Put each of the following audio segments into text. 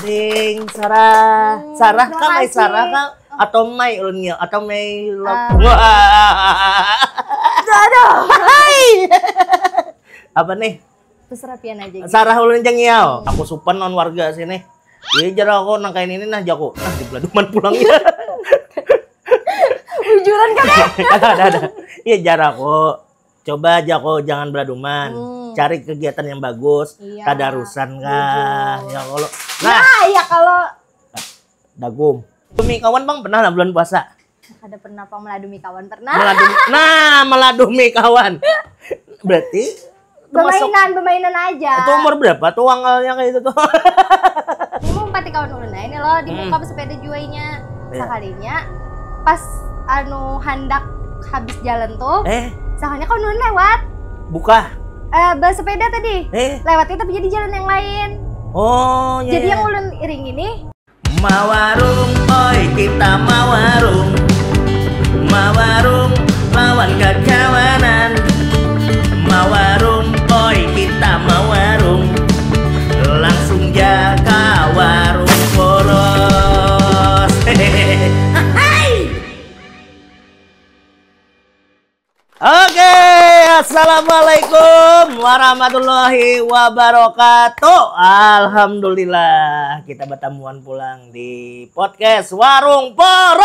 Ading, Sarah. Sarah terima kan may kasih. Sarah kan atau may ulnya atau may love. Aduh. Hai. Apa nih? Terserah pian aja gitu. Sarah ulun jeng yao. Aku supan non warga sini. Iya jarang aku nangkain ini nah jago. Nah di Beladuman pulangnya. Bujuran kan ya? ada. Iya jarang aku. Coba aja kok jangan Beladuman. Cari kegiatan yang bagus. Iya. Tadarusan kah? Ya kalau. Nah, ya kalau Dagum. Demi kawan bang pernah lah bulan puasa. ada pernah apa meladumi kawan pernah? Meladumi kawan. Berarti Permainan aja. itu umur berapa tuh anggalnya kayak itu tuh? Ini mau empati kawan ulun nah ini loh dibuka sepeda juainya. Iya. Sekalinya pas hendak habis jalan tuh, sekalinya kawan ulun lewat. Buka. Bersepeda tadi. Lewat itu tapi jadi jalan yang lain. Oh, iya. Jadi yang ulun iring ini Mawarung, oi kita mawarung. Mawarung lawan kekawanan. Mawarung, oi kita mawarung. Langsung jaga warung poros. Oke, assalamualaikum warahmatullahi wabarakatuh. Alhamdulillah kita bertemuan pulang di podcast Warung Poros.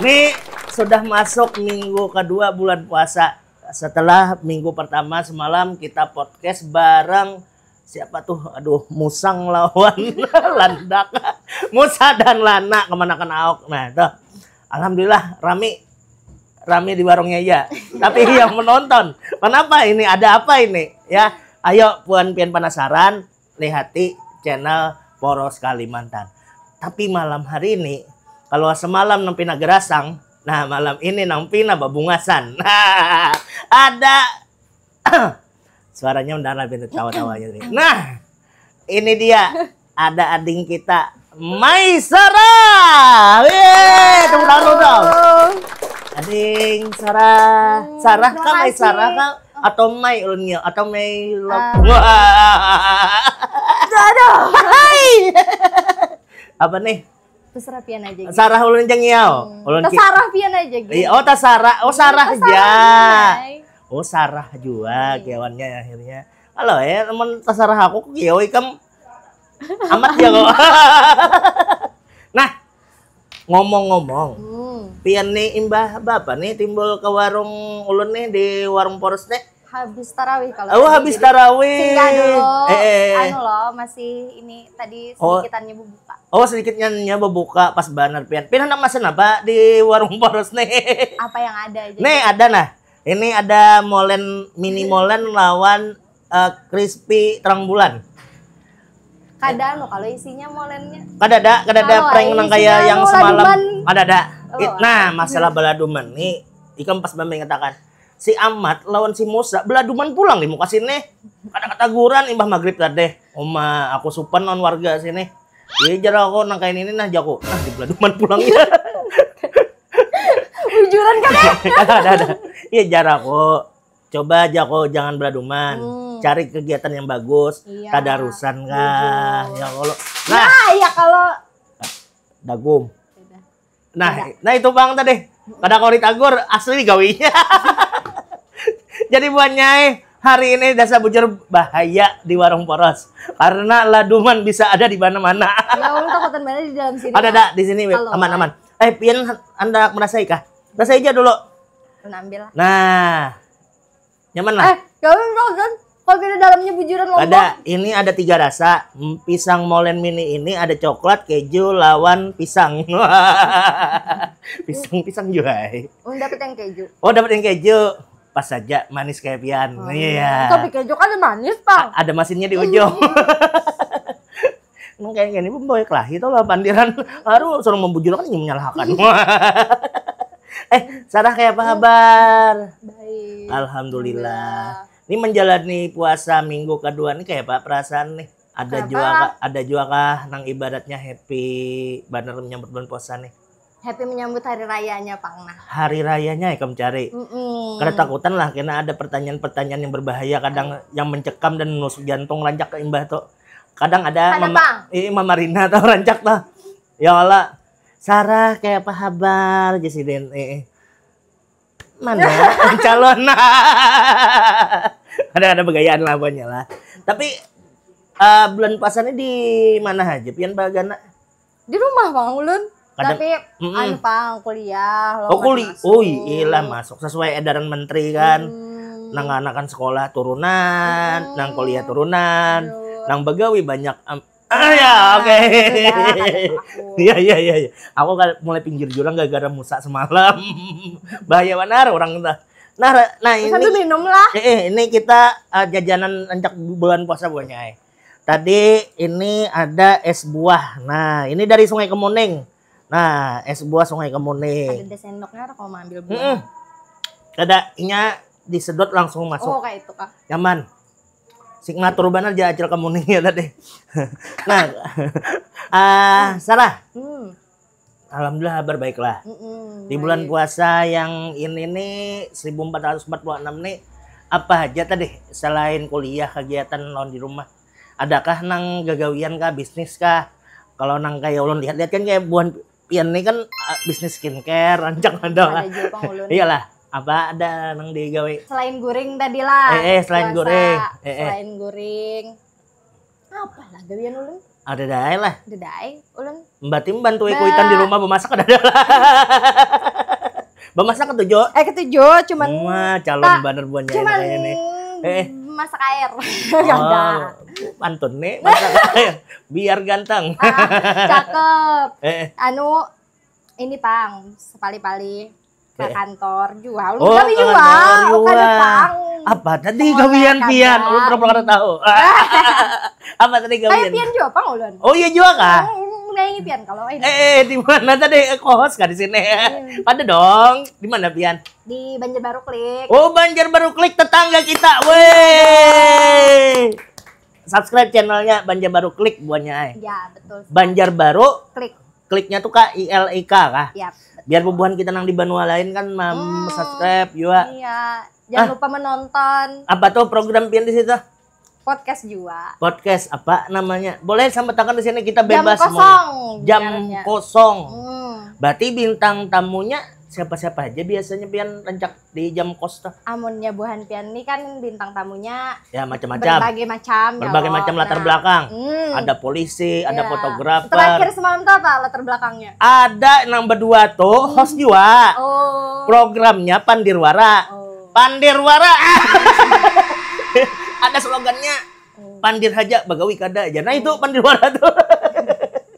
Nih sudah masuk minggu kedua bulan puasa. Setelah minggu pertama semalam kita podcast bareng siapa tuh? Aduh, Musang lawan Landak. Musa dan Lana kemanakan Ahok. Nah, tuh. Alhamdulillah rame di warungnya ya. Tapi yang menonton, kenapa ini? Ada apa ini? Ya, ayo puan pian penasaran, lihati channel Poros Kalimantan. Tapi malam hari ini, kalau semalam nampina gerasang, nah malam ini nampina babungasan. Nah, ada suaranya udah lebih tawa-tawa aja. Nah, ini dia ada ading kita. Maisara, tepuk tangan dong. Ading, Sarah. Sarah kan may Sarah kan atau may ulnya atau may love. aduh. Hai. Apa nih? Terserah pian aja gitu. Sarah ulun jeng yao. Terserah pian aja gitu. Oh, Sarah. Oh, Sarah aja. Pian. Oh, Sarah juga kiawannya akhirnya. Halo ya, teman Sarah aku kieu ikam amat ya kok. Nah, ngomong-ngomong, pian nih imbah bapak nih timbul ke warung ulun nih di warung Poros nih. Habis tarawih kalau. Oh, habis tarawih. Singgah dulu. Loh, masih ini tadi sedikitannya buka. Oh, sedikitnya berbuka pas banner pian. Pian hendak masan apa di warung Poros nih? Apa yang ada aja. Nih ada nah. Ini ada molen mini molen lawan crispy terang bulan. Kadang kalau isinya molennya. Kadada prank nang kayak yang semalam. Kadada. Oh, Nah, masalah Beladuman nih, ikam pas bambang katakan si Ahmad lawan si Musa Beladuman pulang di muka sini. Kata-kata guran imbah maghrib tadi. Oma, aku supan non warga sini. Iya jarang aku nangkain ini nah jago. Nah di Beladuman pulangnya. Bujuran kan ya? ada. Iya jarang aku. Coba aja kok jangan Beladuman. Cari kegiatan yang bagus. Iya. Tadarusan kah? Ya kalau. Nah, ya kalau Dagum. Nah itu bang tadi. Pada kau ditagur asli gawinya. Jadi buat Nyai hari ini dasar bujur bahaya di warung Poros karena Laduman bisa ada di mana-mana. ya Allah takutan mana di dalam sini. Ada di sini aman-aman. Pian Anda merasai kah? Rasai aja dulu. Ambil lah. Nah, nyaman lah. Kalau kita dalamnya bujuran lombok. Ada, ini ada 3 rasa. Pisang molen mini ini ada coklat, keju, lawan pisang. Pisang juga. Dapat yang keju. Oh, dapat yang keju. Pas saja manis kayak pian. Iya. Tapi keju kan manis, Bang. Ada mesinnya di ujung. Kayak gini pembawa kelahi itu lah bandiran. Aduh, suruh membujur kan menyalahkan. Sarah kayak apa kabar? Baik. Alhamdulillah. Ini menjalani puasa minggu kedua nih kayak apa perasaan nih? Ada juga kah nang ibaratnya happy bener menyambut bulan puasa nih? Happy menyambut hari rayanya Pang. Nah. Hari rayanya ya kamu cari. Karena takutan lah karena ada pertanyaan-pertanyaan yang berbahaya kadang yang mencekam dan menusuk jantung rancak ke imbah tuh. Kadang ada Mama Rina tuh rancak tuh. Ya Allah. Sarah kayak apa kabar Jesiden? Mana calon? ada begayaan lah pokoknya lah. Tapi bulan puasanya di mana aja pian bagana? Di rumah Bang Ulun. Tapi Pang kuliah lo kuliah. Oh iya masuk sesuai edaran menteri kan. Nang anakan sekolah turunan, nang kuliah turunan, nang begawi banyak ya oke. Iya. Aku kan mulai pinggir jurang gara-gara musa semalam. Bahaya benar orang entah. Nah ini minum lah. Ini kita jajanan ancak bulan puasa buahnya. Tadi ini ada es buah. Nah, ini dari Sungai Kemuning. Nah, es buah Sungai Kemuning. Ada sendoknya kalau mau ambil buah. Ada inya disedot langsung masuk. Oh, kayak itu Kak. Nyaman. Sik ngatur bener aja acil Kemuning ya tadi. Nah, Sarah. Alhamdulillah kabar baiklah. Di bulan puasa yang ini nih 1446 nih apa aja tadi selain kuliah kegiatan non di rumah? Adakah nang gagawian kah, bisnis kah? Kalau nang kayak ulun lihat-lihat kan kayak buan pian nih kan bisnis skincare, rancang ada. Iyalah, apa ada nang digawe? Selain guring tadi lah. Selain guring. Selain guring. Apa lah gawian ulun? Ada dae lah. Ada dae ulun. Mbak Tim bantu kuitan di rumah bemasak ada lah. Bemasak ketujuh. Ketujuh cuman calon bener buannya kayaknya nih. Masak air. Pantun nih masak air biar ganteng. Cakep. Ini Pang, sepali-pali ke kantor jual. Kami jual. Apa tadi gawian pian? Ulun pernah tahu. Apa tadi gawian? Kayak pian jual Pang ulun. Oh iya jual kah? Nyanyi pian kalau ini. Di mana tadi co-host kan di sini? Pada dong. Di mana pian? Di Banjarbaru Klik. Oh, Banjarbaru Klik tetangga kita. Weh. Subscribe channelnya Banjarbaru Klik buahnya. Ya, betul. Banjarbaru Klik. Kliknya tuh KILIK kah? Iya. Biar bubuhan kita nang di Banua lain kan subscribe juga. Iya. Jangan lupa menonton. Apa tuh program pian di situ? Podcast juga. Podcast apa namanya? Boleh sambatakan di sini kita bebas jam kosong. Jam kosong. Berarti bintang tamunya siapa-siapa aja biasanya pian rancak di jam kos tuh? Amunnya buhan pian ini kan bintang tamunya ya macam-macam. Berbagai macam latar belakang. Ada polisi, ada fotografer. Terakhir semalam tuh apa latar belakangnya? Ada yang berdua tuh host juga. Programnya Pandirwara. Pandirwara. Ada slogannya Pandir Haja Bagawi Kada aja. Nah itu Pandirwara tuh.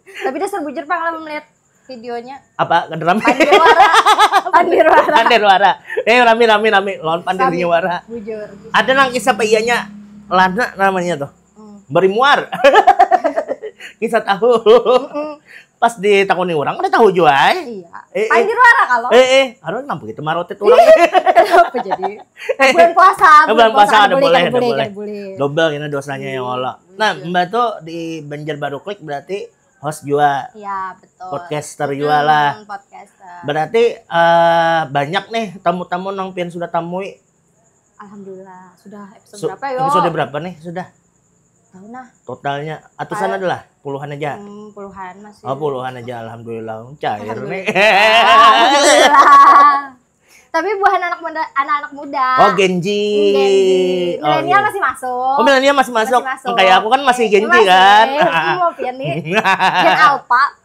Tapi dasar bujur Pang kalau melihat videonya. Apa rame? Pandirwara. Rame. Lawan Pandirwara. Bujur. Ada nang kisah piyanya Lana namanya tuh. Beri muar. Kisah tahu. Pas ditakoni orang udah tahu juga. Iya. Pandirwara kalau. Aduh kenapa gitu marotet orang. Kenapa jadi? Bulan puasa. Bulan puasa ada boleh. Double ini dosanya yang Allah. Nah, Mbak tuh di Banjarbaru Klik berarti host juga. Iya, betul. Podcaster juga lah. Podcaster. Berarti banyak nih tamu-tamu nang pian sudah tamui. Alhamdulillah. Sudah episode berapa yo? Episode berapa nih sudah? Tahu nah. Totalnya atusan adalah puluhan aja. Puluhan masih. Oh, puluhan aja alhamdulillah. Cair nih. Alhamdulillah. Tapi bukan anak-anak muda. Oh, Genji. Milenial masih masuk. Oh, milenial masih masuk. Kayak aku kan masih Genji kan. Mau pian nih. Gen Alpha.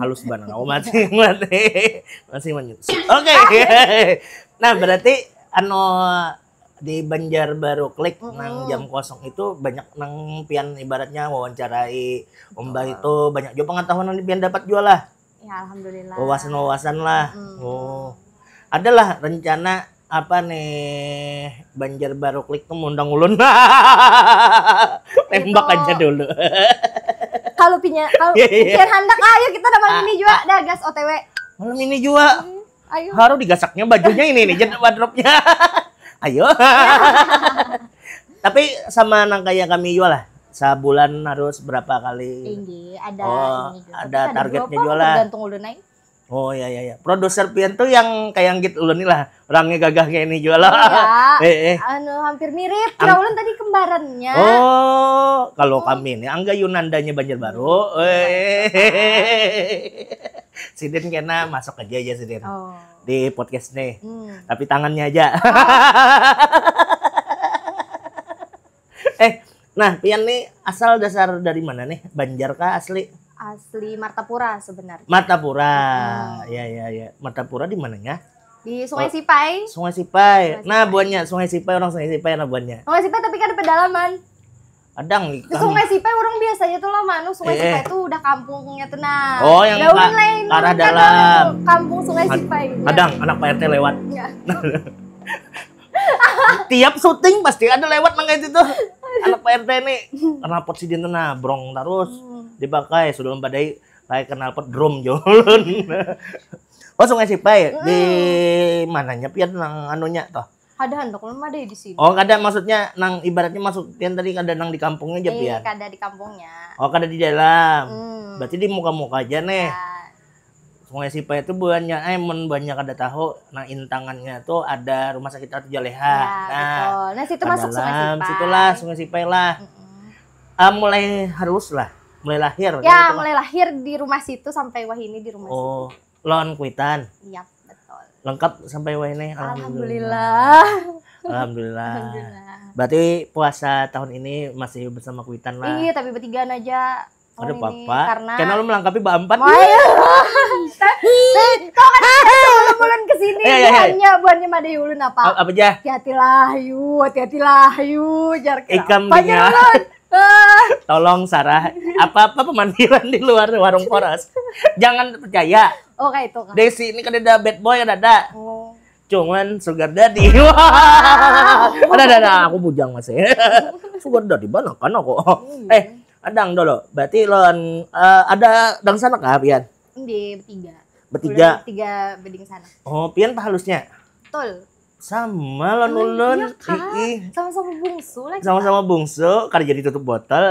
Halus banget aku masih menyusut. Oke. Nah, berarti di Banjarbaru Klik nang jam kosong itu banyak nang pian ibaratnya wawancarai Mbah itu banyak juga pengetahuan yang pian dapat jual lah. Ya alhamdulillah. Wawasan lah. Adalah rencana apa nih Banjarbaru Klik tuh ngundang ulun. Tembak aja dulu. Kalau pian handak ayo kita ada malam ini juga ada gas OTW. Malam ini juga. Ayo. Harus digasaknya bajunya ini nih jadi wardrobe-nya. Ayo. Tapi sama nang kayak kami jual lah. Sebulan harus berapa kali? Tinggi, ada ada targetnya jual lah. Tergantung ulun naik. Oh iya. Produser pian tuh yang kayak gitu ulun nih lah. Orangnya gagah kayak ini jual. Iya. Hampir mirip. Kira ulun tadi kembarannya. Oh, kalau kami ini Angga Yunandanya Banjarbaru. Sidin kena masuk aja Sidin. Di podcast nih. Tapi tangannya aja. Nah, pian nih asal dasar dari mana nih? Banjar kah asli? Asli Martapura sebenarnya. Martapura. Ya. Martapura di mananya? Di Sungai Sipai. Sungai Sipai. Nah, buannya Sungai Sipai, orang Sungai Sipai nah buannya. Sungai Sipai tapi kan ada pedalaman. Adang di Sungai Sipai orang biasanya tuh lama Sungai Sipai tuh udah kampungnya tuh nah. Oh, yang arah dalam. Kampung Sungai Sipai. Adang, anak Pak RT lewat. Ya. Tiap syuting pasti ada lewat nang itu tuh. Anak Pak RT nih knalpot sidin tuh nabrong terus. Dipakai sudah badai kayak knalpot drum jolon. Oh, Sungai Sipai di mananya pian nang anunya toh? Ada handok mah ada di sini. Oh, kada maksudnya nang ibaratnya masuk pian tadi kada nang di kampungnya aja pian. Kada di kampungnya. Oh, kada di dalam. Berarti di muka-muka aja nih. Ya. Sungai Sipai itu buannya banyak ada tahu. Nah, intangannya tuh ada rumah sakit Ratu Jaleha. Ya, betul. Nah, situ masuk Sungai Sipai. Situlah Sungai Sipai lah. Mulai harus lah. Mulai lahir. Ya, mulai lahir di rumah situ sampai wah ini di rumah situ. Oh, Lon Kuitan. Iya, betul. Lengkap sampai wah ini. Alhamdulillah. Berarti puasa tahun ini masih bersama Kuitan lah. Iya, tapi bertigaan aja. Ada papa. Karena lu melengkapi berempat. Kau kan bulan kesini buannya Made ulun apa? Apa aja? Hati-hatilah yu, jar Ikam dia. Tolong Sarah, apa-apa pemanggilan di luar warung poros. Jangan percaya. Oh, kayak itu kan. Desi ini kan ada bad boy ada. Cuman sugar daddy. Ada aku bujang Mas. Sugar daddy mana kan aku. Adang dulu. Berarti lon ada dang sana kah pian? Di bertiga. Bertiga beding sana. Oh, pian halus-nya? Betul. Sama lon ulun. Iya, sama-sama bungsu lagi. Sama-sama bungsu, kada jadi tutup botol.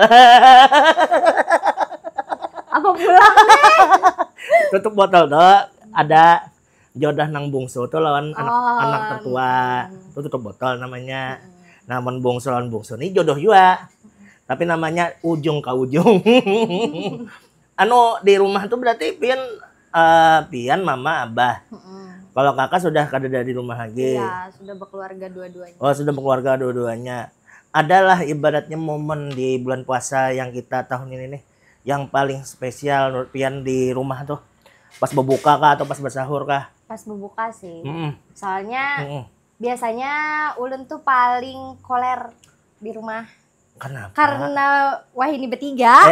Apa pulang deh? Tutup botol tuh ada jodoh nang bungsu tuh lawan anak tertua. Itu tutup botol namanya. Namun bungsu lawan bungsu ini jodoh juga. Tapi namanya ujung ke ujung. Di rumah tuh berarti pian mama abah. Kalau kakak sudah kada dari rumah lagi. Iya, sudah berkeluarga dua-duanya. Oh, sudah berkeluarga dua-duanya. Adalah ibaratnya momen di bulan puasa yang kita tahun ini nih yang paling spesial menurut pian di rumah tuh. Pas berbuka kah atau pas bersahur kah? Pas berbuka sih. Soalnya biasanya ulun tuh paling koler di rumah. Kenapa? Karena wah ini bertiga.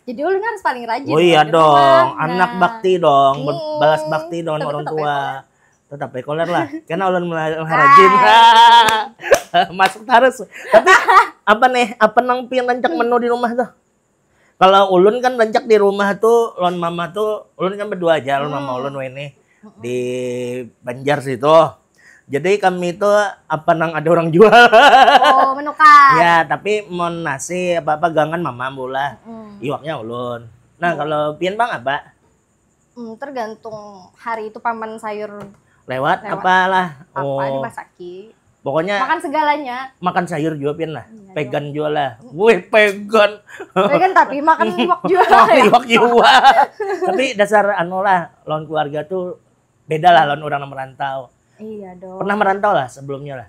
Jadi ulun harus paling rajin. Oh iya dong, anak bakti dong, balas bakti dong orang tua. Tetap koler lah, karena ulun rajin. Masuk terus. Tapi apa nang pian rancak menu di rumah tuh? Kalau ulun kan rancak di rumah tuh, lon mama tuh, ulun kan berdua aja, lon mama ulun ini di Banjar situ. Jadi kami itu nang ada orang jual. Oh, menukar. Ya, tapi mau nasi apa gangan mama bola. Iwaknya ulun. Nah, kalau pian bang apa? Tergantung hari itu paman sayur lewat. Apalah. Apa dimasaki. Pokoknya makan segalanya. Makan sayur juga pian lah. Iya, pegan juga lah. Wih, pegan. Pegan tapi makan iwak juga. Iwak juga. Tapi dasar lah, lawan keluarga tuh beda lah lawan orang merantau. Iya dong. Pernah merantau lah sebelumnya lah?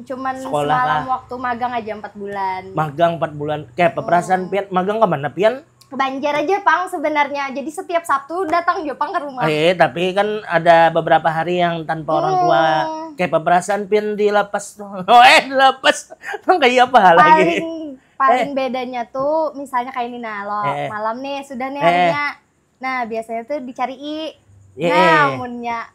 Cuman sekolah semalam waktu magang aja 4 bulan. Magang 4 bulan. Kayak perasaan pian magang ke mana pian? Ke Banjar aja Pang sebenarnya. Jadi setiap Sabtu datang Jepang ke rumah. Tapi kan ada beberapa hari yang tanpa orang tua. Kayak perasaan pian di lapas. Di lapas. Kayak apa lagi? Paling bedanya tuh misalnya kayak ini malam nih sudah nih harinya. Nah, biasanya tuh dicari munnya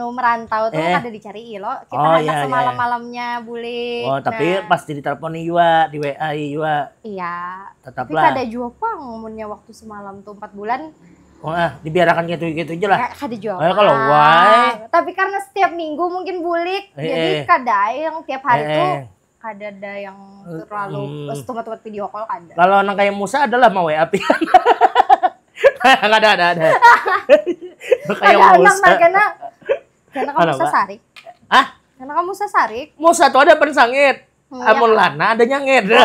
merantau tuh kada dicari lo. Kita hendak semalam-malamnya boleh. Oh, tapi pasti diteleponi juga, di WA juga. Iya. Tetaplah. Tapi kada jua Pang munnya waktu semalam tuh 4 bulan. Oh, dibiarkan gitu-gitu aja lah. Kada jua. Kalau tapi karena setiap minggu mungkin bulik, jadi kada yang tiap hari tuh kada ada yang terlalu temat-temat video call kada. Kalau nang kayak Musa adalah mau WA pian. Enggak ada. Kayak Ada Musa. anak karena kamu Apa? sasarik. Ah, Karena kamu sasarik. Musa tuh ada pensangit. Ya. Amun lana ada nyangit. Itu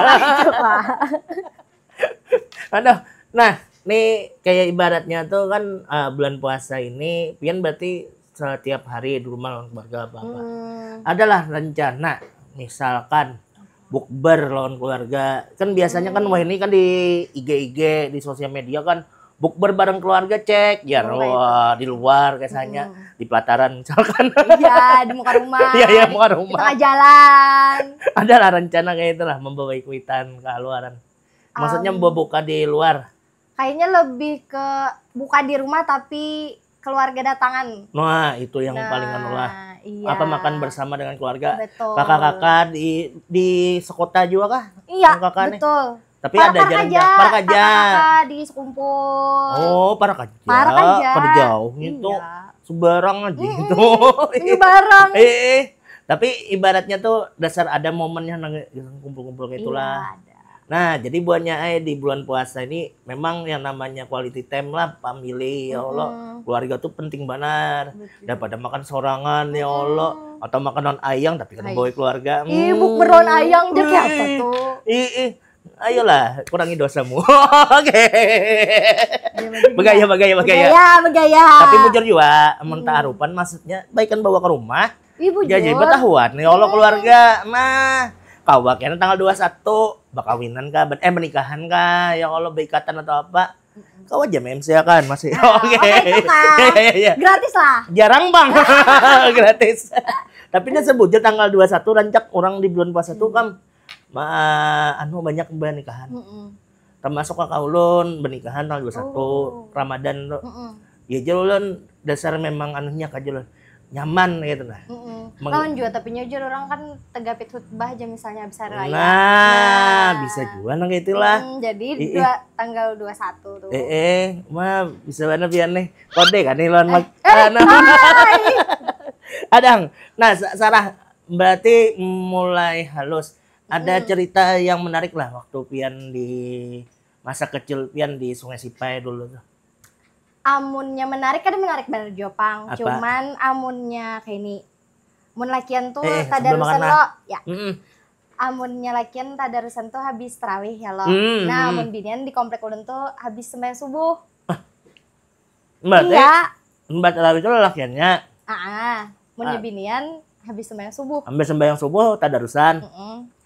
lah. Aduh. Nah, nih kayak ibaratnya tuh kan bulan puasa ini pian berarti setiap hari di rumah lawan keluarga apa-apa. Adalah rencana misalkan bukber lawan keluarga. Kan biasanya kan wah ini kan di IG di sosial media kan bukber bareng keluarga cek ya wah, di luar biasanya di pelataran misalkan. Iya, di muka rumah. Iya, muka Di rumah. tengah jalan. Adalah rencana kayak itulah membawa kuitan ke luaran. Maksudnya membawa buka di luar. Kayaknya lebih ke buka di rumah tapi keluarga datangan. Nah, itu yang paling anu lah. Iya. Apa makan bersama dengan keluarga. Betul. Kakak-kakak di sekota juga kah? Iya, Kakak nih? betul. Tapi ada jarang para kaja. Kakak di sekumpul. Oh, para kaja. Para kaja. Pada jauh gitu. Iya. Sebarang aja gitu. Ini bareng. Tapi ibaratnya tuh dasar ada momennya kumpul-kumpul kayak itulah. Iya, ada. Nah, jadi buatnya di bulan puasa ini memang yang namanya quality time lah, family ya Allah. Keluarga tuh penting benar. Daripada makan sorangan ya Allah, atau makan non ayang tapi kan bawa keluarga. Ibu beron ayang dia kayak apa tuh? Ayolah, kurangi dosamu. Oke. Begaya. Begaya. Tapi bujur juga, mentah harupan maksudnya baikkan bawa ke rumah. Ibu Jadi betahuan ya Allah keluarga. Nah, kawak kan tanggal 21 bakawinan kah, menikahan kah, ya Allah berikatan atau apa. Kau aja MC kan masih. Oke. Itu kan. Iya. Gratis lah. Jarang bang. Gratis. Tapi dia sebutnya tanggal 21 rancak orang di bulan puasa tuh kan banyak pernikahan. Termasuk kakak ulun pernikahan tanggal 21 Ramadan tuh. Ya jalan dasar memang anunya kajulan nyaman gitu nah. Lawan juga tapi nyujar orang kan tegapit khutbah aja misalnya habis hari raya. Nah, bisa juga nang itulah. Jadi tanggal 21 tuh. Mah bisa mana pian nih. Kode kan nih lawan Adang. Nah, Sarah berarti mulai halus. Ada cerita yang menarik lah waktu pian di masa kecil pian di Sungai Sipai dulu tuh. Amunnya menarik kan menarik bener Jopang. Apa? Cuman amunnya kayak ini. Mun lakian tuh sebelum tadarusan makan lo ya. Amunnya lakian tadarusan tuh habis tarawih ya lo. Nah, amun binian di komplek ulun tuh habis sembahyang subuh. Mbak iya. Mbak tarawih itu lakiannya. Munnya binian habis sembahyang subuh. Ambil sembahyang subuh tadarusan.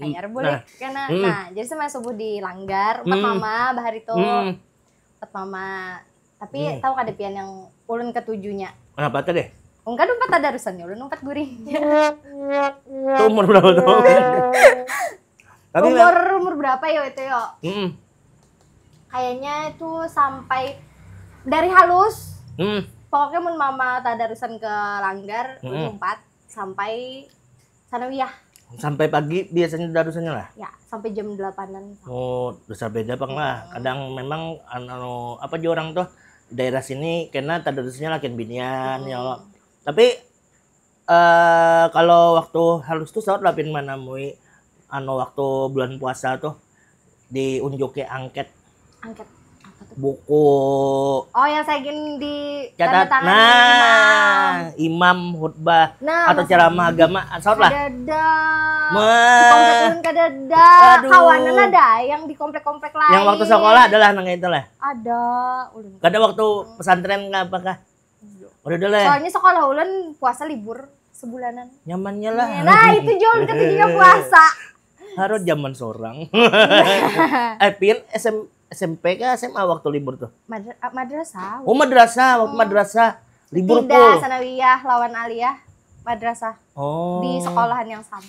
Ayar boleh karena nah, jadi sembahyang subuh di langgar empat mama bahari itu. Empat mama. Tapi tahu kada pian yang ulun ketujuhnya. Kenapa tuh deh? Enggak empat tadarusannya, ulun empat guringnya. Itu umur berapa tuh? Tapi umur berapa yo itu yo? Kayaknya itu sampai dari halus. Pokoknya mun mama tadarusan ke langgar ulun 4 sampai sanawiyah. Sampai pagi biasanya tadarusannya lah. Ya, sampai jam 8-an. Oh, besar beda bang lah. Kadang memang apa aja orang tuh daerah sini karena tadarusnya lakian binian ya Allah. Tapi kalau waktu halus tuh saat lapin mana mui waktu bulan puasa tuh diunjuki angket apa tuh? Buku. Oh, yang saya gini di catat. Nah, imam khutbah atau ceramah agama saat lah. Ada. Di komplek ulun kadada. Kawanan ada yang di komplek-komplek lain. Yang waktu sekolah adalah nang itu lah. Ada. Kada waktu pesantren nggak apakah? Udah lah. Soalnya sekolah ulun puasa libur sebulanan. Nyamannya lah. Nah, itu jual ketujuhnya puasa. Harus zaman seorang. Pian SMP kah SMA waktu libur tuh? Madrasah. Oh, madrasah, waktu madrasah. Libur Tidak, sanawiyah lawan aliyah madrasah. Oh. Di sekolahan yang sama.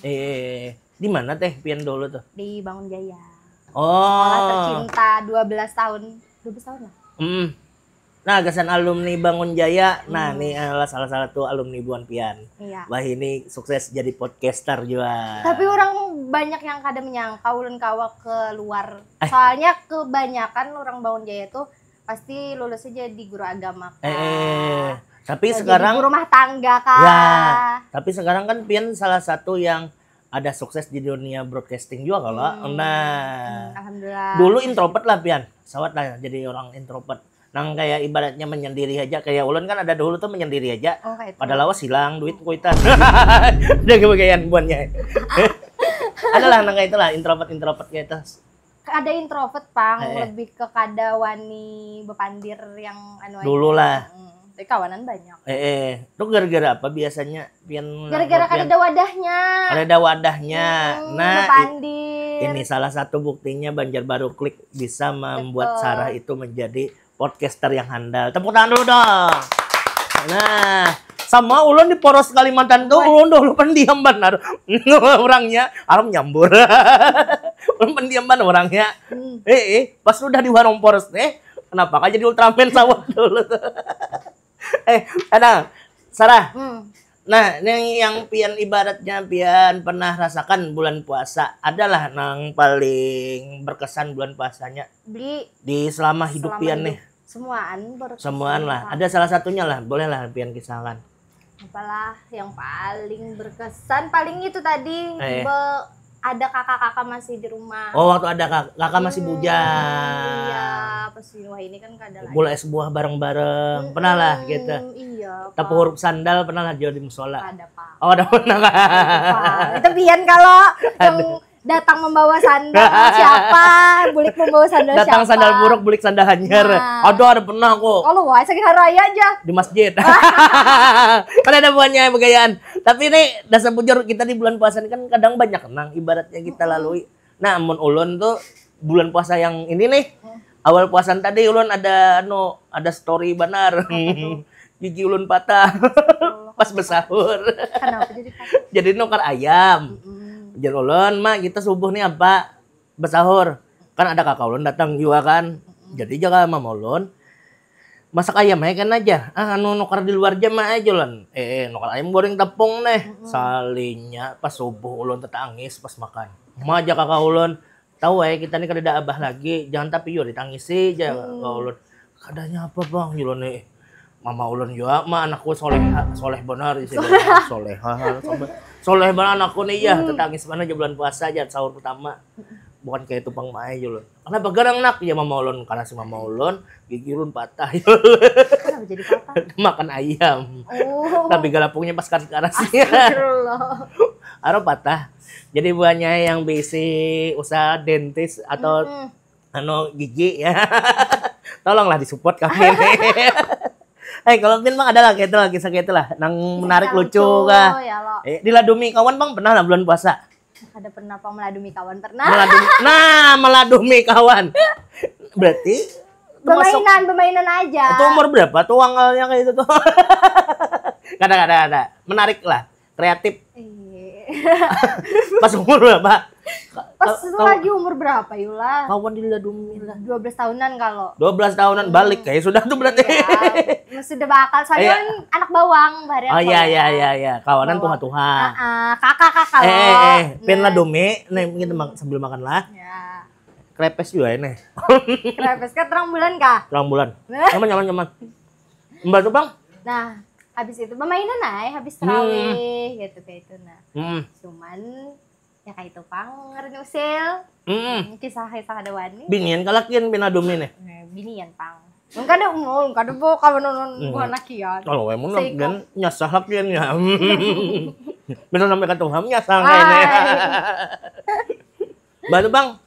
Di mana teh pian dulu tuh? Di Bangun Jaya. Oh. Sekolah tercinta 12 tahun. 12 tahun lah. Nah, kesan alumni Bangun Jaya. Nah, ini adalah salah satu alumni Buan Pian. Iya. Wah, ini sukses jadi podcaster juga. Tapi orang banyak yang kada menyangka ulun kawa keluar. Soalnya kebanyakan orang Bangun Jaya tuh pasti lulusnya jadi guru agama kah. Tapi jadi sekarang guru rumah tangga kah. Ya, tapi sekarang kan Pian salah satu yang ada sukses di dunia broadcasting juga kalau. Nah. Alhamdulillah. Dulu introvert lah Pian. Sawat lah jadi orang introvert. nang kayak ibaratnya menyendiri aja, kayak ulun kan ada dulu tuh menyendiri aja. Kayak itu. Pada lawas hilang duit kuitan. Ada kebagian buannya. Adalah nang kayak itulah introvert kayak itu. Ada introvert pang, lebih ke kada wani bepandir yang anu dulu lah. Tapi kawanan banyak. Itu gara-gara apa biasanya? Gara-gara kada ada wadahnya. Ada wadahnya. Nah, bepandir. Ini salah satu buktinya Banjarbaru Klik bisa membuat Sarah itu menjadi podcaster yang handal. Tepuk tangan dulu dong. Nah, sama ulun di poros Kalimantan tuh ulun dulu pendiam benar. Orangnya alam nyambur. Ulun pendiam benar orangnya. Pas udah di warung poros kenapa kan jadi Ultraman sawah dulu. Ada Sarah. Nah, yang pian ibaratnya pian pernah rasakan bulan puasa adalah nang paling berkesan bulan puasanya di selama hidup pian nih. Semuaan berkesan. Semuaan lah. Ada salah satunya lah, boleh lah pian kisahkan. Apalah yang paling berkesan, paling itu tadi ada kakak-kakak masih di rumah. Oh, waktu ada kakak masih bujang. Iya, pas wah ini kan kada lagi. Bola es buah bareng-bareng. Pernah lah gitu. Iya. Tapi huruf sandal pernah lah jual di musola. Ada, Pak. Oh, ada pernah. Itu pian kalau yang datang membawa sandal siapa? Bulik membawa sandal siapa? Datang sandal buruk, bulik sandal hanyar. Nah. Ada pernah kok. Kalau wah, sakit raya aja. Di masjid. Kan ada buahnya begayaan. Tapi ini dasar bujur kita di bulan puasa ini kan kadang banyak kenang ibaratnya kita lalui. Nah, mun ulun tuh bulan puasa yang ini nih. Awal puasan tadi ulun ada story benar. Gigi ulun patah. Pas bersahur. Kenapa jadi patah? Jadi nukar ayam. Jadi ulun mah kita subuh nih apa bersahur. Kan ada kakak ulun datang juga kan. Jadi jaga mama ulun masak ayam kan aja. Nukar di luar jam aja ulun. Nukar ayam goreng tepung nih. Salinya pas subuh ulun tetangis pas makan. Ma aja kakak ulun tahu kita nih kada abah lagi. Jangan tapi yo ditangisi aja kakak ulun. Kadanya apa bang ulun nih. Mama ulun juga mah anakku soleh benar di sini. Soleh benar anakku nih ya. Tetangis mana aja bulan puasa aja sahur pertama. Bukan kayak tupang mae ulun. Kenapa garang nak ya mama ulun? Karena si mama ulun gigi ulun patah. Kenapa jadi patah? Makan ayam. Tapi galapungnya pas karasnya. Astagfirullah. Aro patah. Jadi buahnya yang bisi usaha dentis atau gigi ya. Tolonglah disupport kami nih. Kalau Pin bang ada lah kayak itu lah kisah kayak itu lah, nang menarik lucu kah? Diladumi kawan bang pernah lah bulan puasa? Ada pernah pang meladumi kawan pernah. Meladumi kawan. Berarti Bermainan aja. Itu umur berapa tuh wangalnya kayak itu tuh? Kada. Menarik lah, kreatif. Pas umur berapa? Pas lagi umur berapa Yula? Kawan diladumi lah. 12 tahunan kalau. 12 tahunan balik kayak sudah tuh berarti. Iya, sudah bakal. Soalnya kan anak bawang. Oh iya. Kawanan tuha-tuha. Kakak loh. Pin ladumi, nih kita sambil makan lah. Ya. Krepes juga ini. Krepes kan terang bulan kah? Terang bulan. Nyaman. Mbak tuh bang? Nah, habis itu permainan habis terawih gitu kayak itu nah. Cuman ya kayak itu pang ngerenyusil. Kisah-kisah ada wani. Binian kalakian pinadumi nih. Binian pang. Kada po kawan bukan lakian. Kalau emang kan nyasah lakian ya. Benar sampai katuham nyasah kayaknya. Batu bang.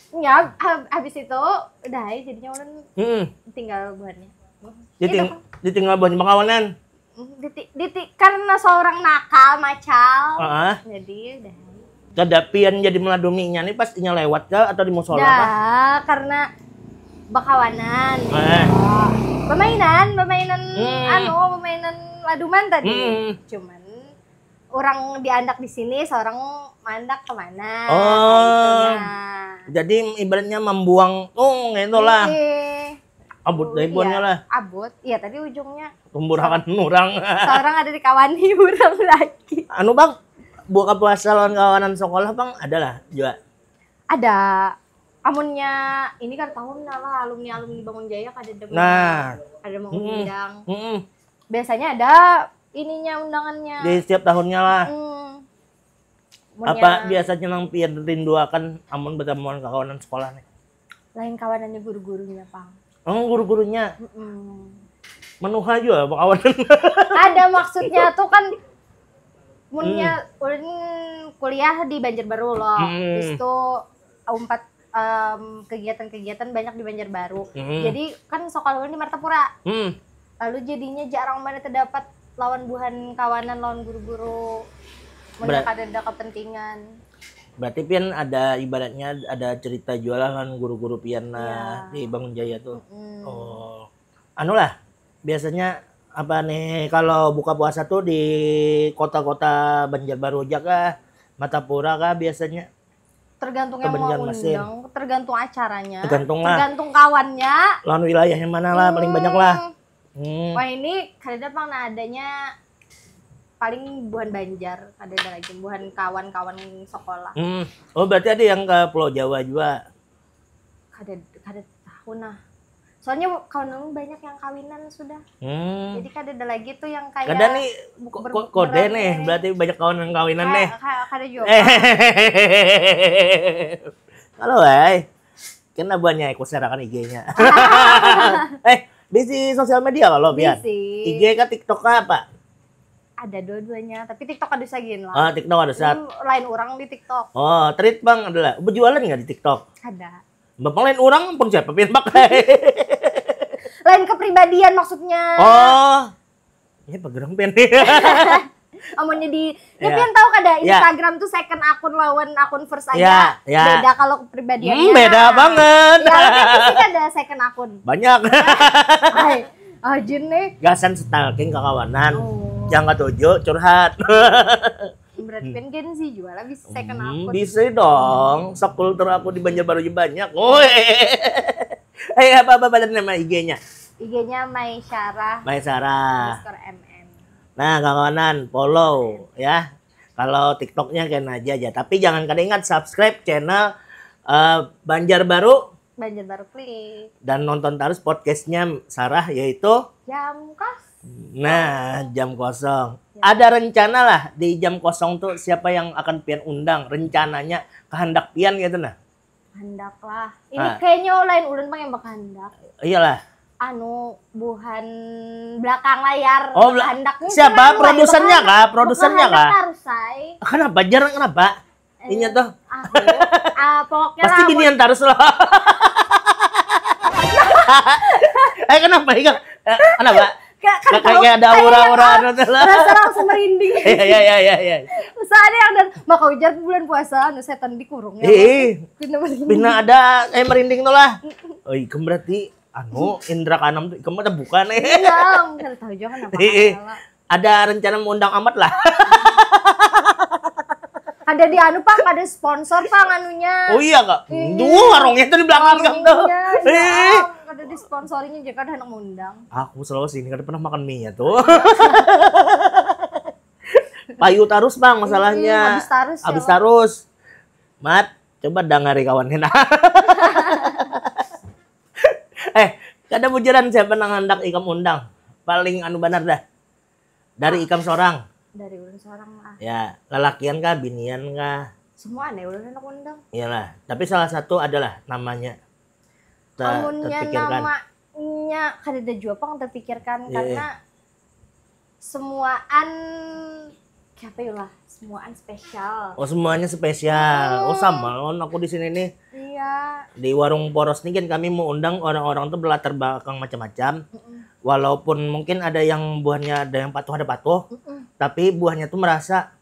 Ya, habis itu udah jadinya ulun tinggal buahnya. Ditinggal buahnya bakawanan. Karena seorang nakal macal. Jadi udah. Kadapian jadi meladuminya nih pastinya lewat kah atau di musola kah? Karena bakawanan. Permainan laduman tadi. Cuman orang diandak di sini, seorang mandak kemana? Jadi ibaratnya membuang, itulah. Abut dari buahnya lah. Abut, iya tadi ujungnya. Pemburakan orang. Seorang ada di kawani, orang lagi. Bang, buka puasa lawan kawanan sekolah bang, ada lah juga. Ada. Amunnya ini kan tahun lah alumni Bangun Jaya ada mau undang. Biasanya ada ininya undangannya. Di setiap tahunnya lah. Apa biasanya nang pian rindu akan amun bertemu kawanan sekolah nih? Lain kawanannya guru-gurunya, Pang. Oh, guru-gurunya. Menuha juga apa kawan? Ada maksudnya tuh kan munnya ulun kuliah di Banjarbaru loh. Terus tuh kegiatan-kegiatan banyak di Banjarbaru. Jadi kan sekolah ulun di Martapura. Lalu jadinya jarang banget terdapat lawan buhan kawanan, lawan guru-guru. Mereka ada kepentingan. Berarti pian ada ibaratnya ada cerita jualan guru-guru pian di Bangun Jaya tuh. Oh. Anu lah, biasanya apa nih kalau buka puasa tuh di kota-kota Banjarbaru aja kah, Martapura kah biasanya? Tergantung yang mau undang, tergantung acaranya, tergantung kawannya. Lawan wilayahnya mana lah paling banyak lah. Wah ini kadang pernah adanya paling buhan Banjar, ada lagi buhan kawan-kawan sekolah. Oh berarti ada yang ke Pulau Jawa juga? Kada tahu nah. Soalnya kawan banyak yang kawinan sudah. Jadi ada lagi tuh yang kayak kada nih kode nih, berarti banyak kawan yang kawinan nih. Kada juga. Halo kena banyak ikut share-kan IG-nya. Di sosial media kalau biar. IG kah TikTok kah apa? Ada dua-duanya, tapi TikTok ada sagin lah. Oh, TikTok ada saat. Lain orang di TikTok. Oh, treat Bang adalah berjualan nggak di TikTok? Ada. Bapak lain orang pun siapa pian pakai? Lain kepribadian maksudnya. Oh. Ya pegerang pian. Amunnya di pian tahu kada Instagram tuh second akun lawan akun first aja. Beda kalau kepribadiannya. Beda banget. Ya, tapi sih ada second akun. Banyak. Ajin nih. Gasan stalking kawanan. Jangan tujuh curhat. Berarti kan Gen Z juga lah bisa second akun. Bisa dong. Subkultur aku di Banjarbaru banyak. Apa badan nama IG-nya? IG-nya Maisyarah. _MN. Nah, kawanan follow ya. Kalau TikTok-nya kan aja. Tapi jangan kada ingat subscribe channel Banjarbaru Klik. Dan nonton terus podcastnya Sarah yaitu Jam Kos. Nah, Jam Kosong. Ada rencana lah di Jam Kosong tuh siapa yang akan pian undang, rencananya kehendak pian gitu nah. Kehendak lah. Ini kayaknya lain ulun bang yang kehendak. Iyalah. Buhan belakang layar. Oh, siapa produsernya kah? Produsernya kah? Kenapa? Jarang kenapa? Ini tuh. Pokoknya pasti binian terus loh. Kenapa? Kenapa? Kayak ada aura-aura rasa langsung merinding. Iya. Soalnya yang maka ujar bulan puasa setan dikurung ya. Bina ada merinding tuh lah. Oh, ikem berarti indra kaenam tuh ikem ada bukan Iya, enggak tahu juga kenapa. Ada rencana mengundang amat lah. Ada di Pak, ada sponsor Pak anunya. Oh iya Kak. Warungnya tuh di belakang Kang tuh. Ada di sponsorinya juga ada anak ngundang. Aku selalu sini kada pernah makan mie-nya tuh. Payu tarus Bang masalahnya. Habis tarus. Mat, coba dangari kawannya nah. Kada bujaran siapa nang hendak ikam undang. Paling benar dah. Dari ikam seorang. Dari ulun seorang lah. Ya, lelakian kah, binian kah? Semua aneh ulun hendak undang. Iyalah, tapi salah satu adalah namanya. Amunnya namanya kada ada juga pang terpikirkan karena semuaan semuaan spesial. Oh, semuanya spesial. Oh, sama loh aku di sini nih. Iya. Di warung Poros nih kan kami mau undang orang-orang tuh berlatar belakang macam-macam. Walaupun mungkin ada yang buahnya ada yang patuh ada patuh. Tapi buahnya tuh merasa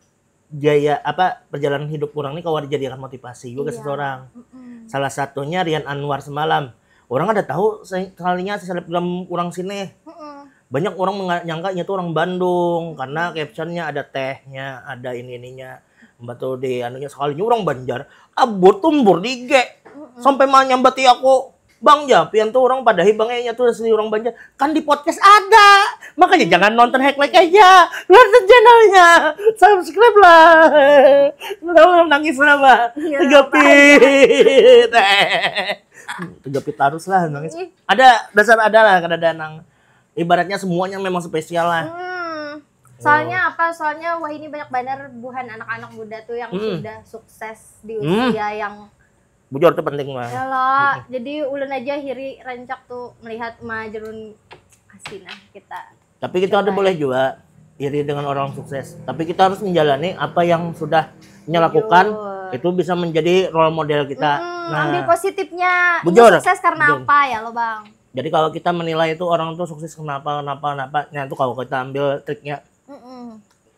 perjalanan hidup orang nih kalau dijadikan motivasi juga ke seseorang. Salah satunya Rian Anwar semalam. Orang ada tahu sekalinya selebgram orang sini. Banyak orang menyangkanya tuh orang Bandung karena captionnya ada tehnya, ada ininya. Betul di anunya sekalinya orang Banjar. Abur tumbur di IG. Sampai nyambati aku. Bang Japian tuh orang pada hibangnya tuh asli orang Banjar. Kan di podcast ada. Makanya jangan nonton hack-like aja. Nonton channelnya. Subscribe lah. Nangis kenapa? Tegapit. Tegapit harus lah nangis. Ada dasar ada lah kada nang. Ibaratnya semuanya memang spesial lah. Soalnya Soalnya wah ini banyak benar buhan anak-anak muda tuh yang sudah sukses di usia yang Bujur tuh penting mah. Ya lah, jadi ulun aja hiri rancak tuh melihat majerun asinah kita. Tapi kita ada boleh juga iri dengan orang sukses. Tapi kita harus menjalani apa yang sudah lakukan. Itu bisa menjadi role model kita. Ambil positifnya. Bujur. Ini sukses karena apa ya lo bang? Jadi kalau kita menilai itu orang tuh sukses kenapa, nah itu kalau kita ambil triknya.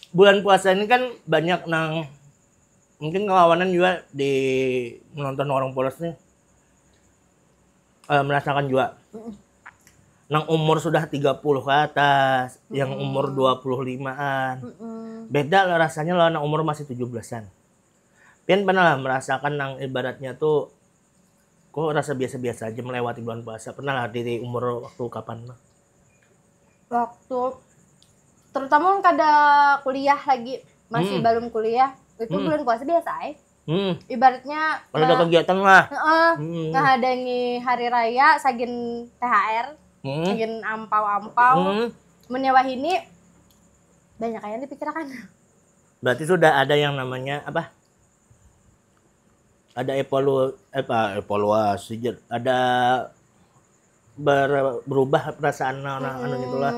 Bulan puasa ini kan banyak mungkin kawanan juga di menonton orang polos nih merasakan juga. Nang umur sudah 30 ke atas, yang umur 25-an. Beda lah rasanya lah nang umur masih 17-an. Pian pernah lah merasakan nang ibaratnya tuh kok rasa biasa-biasa aja melewati bulan puasa. Pernah lah di umur waktu kapan? Waktu terutama kada kuliah lagi, masih belum kuliah, itu bulan puasa biasa ibaratnya kalau ada kegiatan lah. Ngahadangi hari raya, sagin THR, sagin ampau-ampau, menyewa ini banyak yang dipikirkan. Berarti sudah ada yang namanya apa? Ada evaluasi, ada berubah perasaan anak-anak itulah.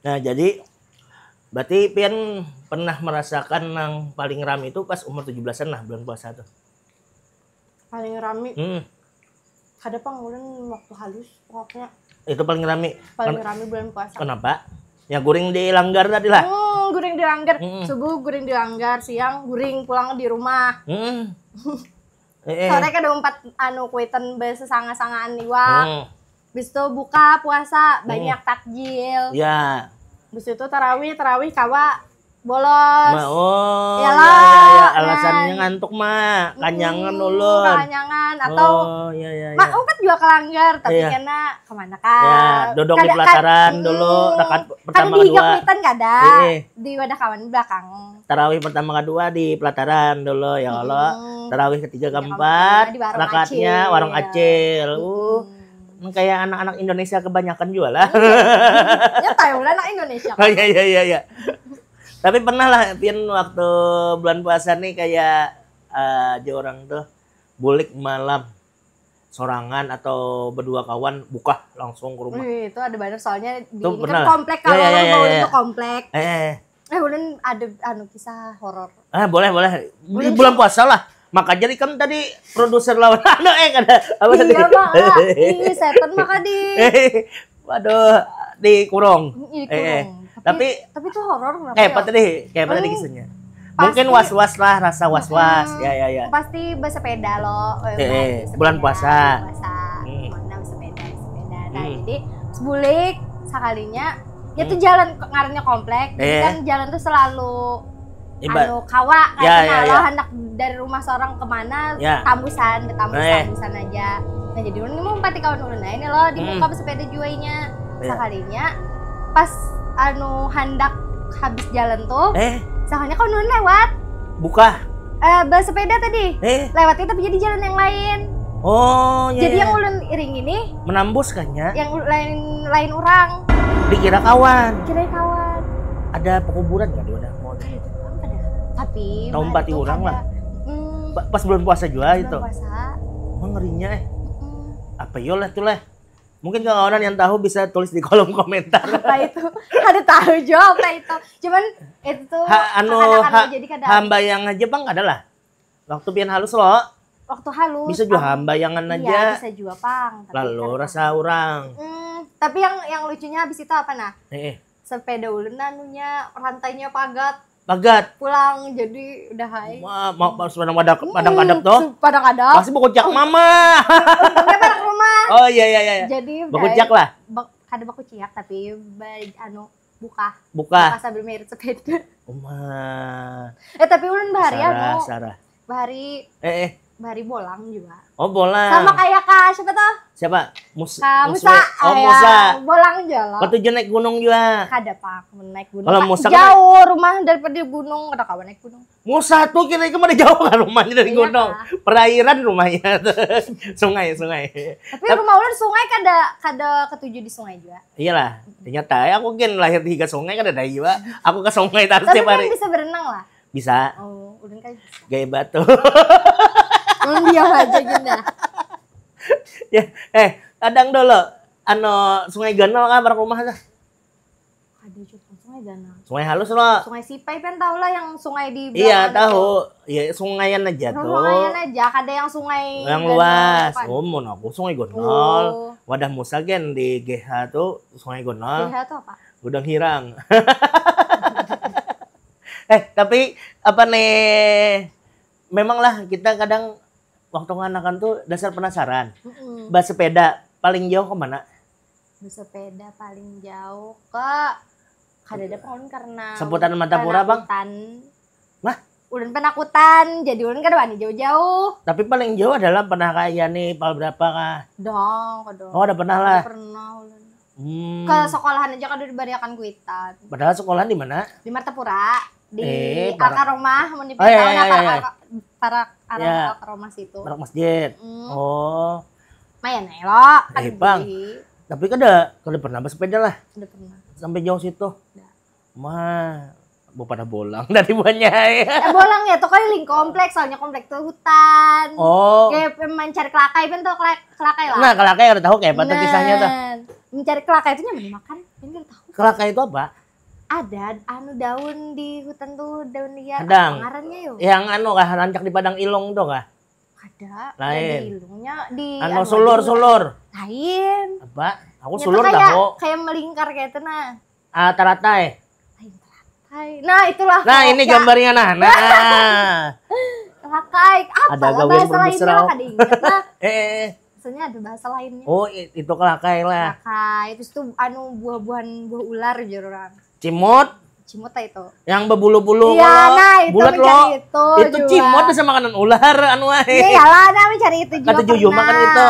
Nah jadi berarti Pian pernah merasakan yang paling rame itu pas umur 17-an lah bulan puasa tuh. Paling rame? Ada panggulan waktu halus pokoknya. Itu paling rame? Paling rame bulan puasa. Kenapa? Ya guring di langgar tadi lah. Guring di langgar. Subuh guring di langgar, siang guring pulang di rumah. Sore kan ada 4 kuitan besesanga-sangaan iwak. Bis itu buka puasa banyak takjil. Ya. Bis itu tarawih kawa bolos. Ya, alasannya ngantuk mah, kanyangan ulun. Kanyangan atau kan juga kelanggar tapi karena kemana kan? Ya, duduk di pelataran dulu, rakaat pertama kedua. kedua. Kan kada di wadah kawan belakang. Tarawih pertama kedua di pelataran dulu ya Allah. Tarawih ketiga keempat, rakaatnya warung acil. Kayak anak-anak Indonesia kebanyakan juga lah. Ya tahu lah anak Indonesia. Iya. Tapi pernah lah Pian waktu bulan puasa nih kayak aja orang tuh bulik malam sorangan atau berdua kawan buka langsung ke rumah. Itu ada banyak soalnya di ini kan komplek kalau itu komplek. Ulun ada kisah horor. Boleh. Di bulan puasa lah. Maka jadi kan tadi produser lawan kada apa tadi? Iya Bang. Setan maka waduh dikurung. Tapi itu horor apa tadi? Kayak apa tadi kisahnya? Mungkin was-was lah, rasa was-was. Ya. Pasti bersepeda loh. Bulan puasa. Mana bersepeda. Nah, jadi sebulik sekalinya itu jalan ngarannya komplek. Jadi kan jalan tuh selalu kawa kayak hendak dari rumah seorang kemana tambusan aja. Nah jadi ini mau empati kawan ulun ini loh di muka bersepeda juainya sekalinya pas hendak habis jalan tuh sekalinya kawan ulun lewat buka bersepeda tadi lewat itu tapi jadi jalan yang lain. Jadi yang ulun iring ini menambus kan ya? Yang lain orang dikira kawan. Ada pekuburan nggak di wadah? Tapi empati orang lah. Pas bulan puasa juga itu. Ngerinya apa yolah tuh lah. Mungkin kalau orang yang tahu bisa tulis di kolom komentar. Apa itu? Ada tahu jawab lah itu. Cuman itu tuh jadi hambayangan aja Bang adalah. Waktu Pian halus loh. Waktu halus. Bisa juga hambayangan aja. Iya, bisa juga Pang. Lalu rasa orang. Tapi yang lucunya habis itu apa nah? Sepeda ulun rantainya pagat. Pulang jadi udah hai. Mau padang kadap tuh. Padang kadap. Pasti bekucak mama. Untungnya balik rumah. Oh iya. Jadi bekucak lah. Kada bekucak tapi buka sambil merit sepeda. Tapi ulun bahari Sarah. Bahari bolang juga. Bolang. Sama kayak siapa tuh? Siapa? Musa. Musa. Bolang jalan. Waktu naik gunung juga. Kada Pak, naik gunung. Kalau Musa jauh rumah daripada gunung, ada kawan naik gunung. Musa tuh kira-kira mana jauh kan rumahnya dari gunung. Perairan rumahnya. sungai. Tapi rumah ulun sungai kada ketujuh di sungai juga. Iyalah, ternyata aku kan lahir di sungai kan ada juga. Aku ke sungai terus tiap hari. Tapi bisa berenang lah. Bisa. Ulun kan bisa. Gaya batu. Ulun diam aja gini. Ya, kadang dulu Sungai Ganal kan barang rumah dah. Ada juga sungai Ganal. Sungai halus loh. Sungai Sipai kan tahu lah yang sungai di Iya tahu. Iya sungayan aja tuh. Sungayan aja, ada yang sungai yang luas. Oh, mau aku Sungai Gonol. Wadah Musa kan di GH tuh Sungai Gonol. GH tuh apa? Gudang Hirang. Tapi apa nih? Memang lah kita kadang waktu nganakan tuh dasar penasaran. Bersepeda paling jauh kemana? Bersepeda paling jauh ke kadada pohon karena sebutan Mantapura bang? Mah? Udah penakutan, jadi udah kan wani jauh-jauh. Tapi paling jauh adalah pernah kayak nih pal berapa kah? Dong. Oh udah pernah lah. Pernah. Ke sekolahan aja kan udah diberikan kuitan. Padahal sekolahan di mana? Di Martapura. Di Alka Rumah, mau para Alka Rumah situ. Para masjid. Oh. Mayan lo. Bang. Tapi kada pernah bersepeda lah. Udah pernah. Sampai jauh situ. Mah, pada bolang dari buahnya. Bolang ya, tuh keliling kompleks, soalnya kompleks tuh hutan. Oh. Kayak mencari kelakai, kan tuh kelakai lah. Nah, kelakai udah tahu kayak apa kisahnya tuh. Mencari kelakai itu nyaman makan, kan udah tahu. Kelakai itu apa? Ada daun di hutan tuh, daun liar. Kadang. Ngarannya yuk. Yang kah rancak di Padang Ilong tuh kah? Ada. Lain. Di ilungnya di sulur. Lain. Apa? Aku sulur tahu. Kayak melingkar kayak itu nah. Teratai. Nah, itulah. Nah, ini gambarnya nah. Kelakai. Apa ada bahasa lainnya lah kada ingat nah. Maksudnya ada bahasa lainnya. Oh, itu kelakai lah. Kelakai. Terus tuh buah ular orang. Cimut itu. Yang berbulu-bulu. Iya, nah itu bulat lo. Itu cimut sama makanan ular Iya lah, nah cari itu juga. Kata Juju makan itu.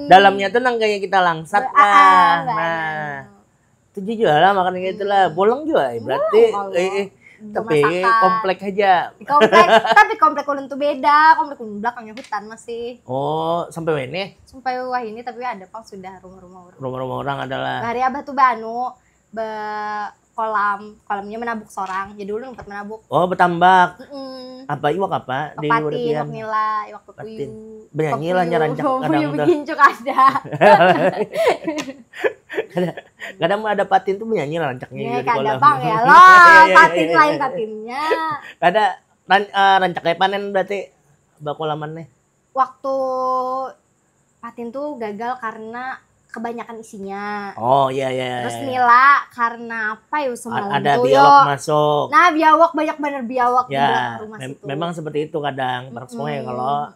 Dalamnya tuh nang kayak kita langsat lah. Nah. Itu juga lah makan kayak gitu lah. Bolong juga berarti. Tapi komplek aja. Tapi komplek ulun tuh beda. Komplek ulun belakangnya hutan masih. Oh, sampai ini? Sampai wah ini tapi ada pang sudah rumah-rumah orang. Rumah-rumah orang adalah. Hari abah tuh kolamnya menabuk sorang. Jadi dulu tempat menabuk. Oh, bertambak. Apa iwak apa? Di patin, iwak nila, iwak pepuyu. Bernyanyi lah nyarancak kadang begincuk ada. Kadang ada patin tuh bernyanyi lah rancaknya. Kada bang ya loh, patin lain patinnya. Kada rancaknya panen berarti bakulamannya. Waktu patin tuh gagal karena kebanyakan isinya. Oh iya. Terus nila karena apa ya semalam ada biawak masuk. Nah biawak banyak bener biawak di belakang rumah situ. Memang seperti itu kadang. Semua kalau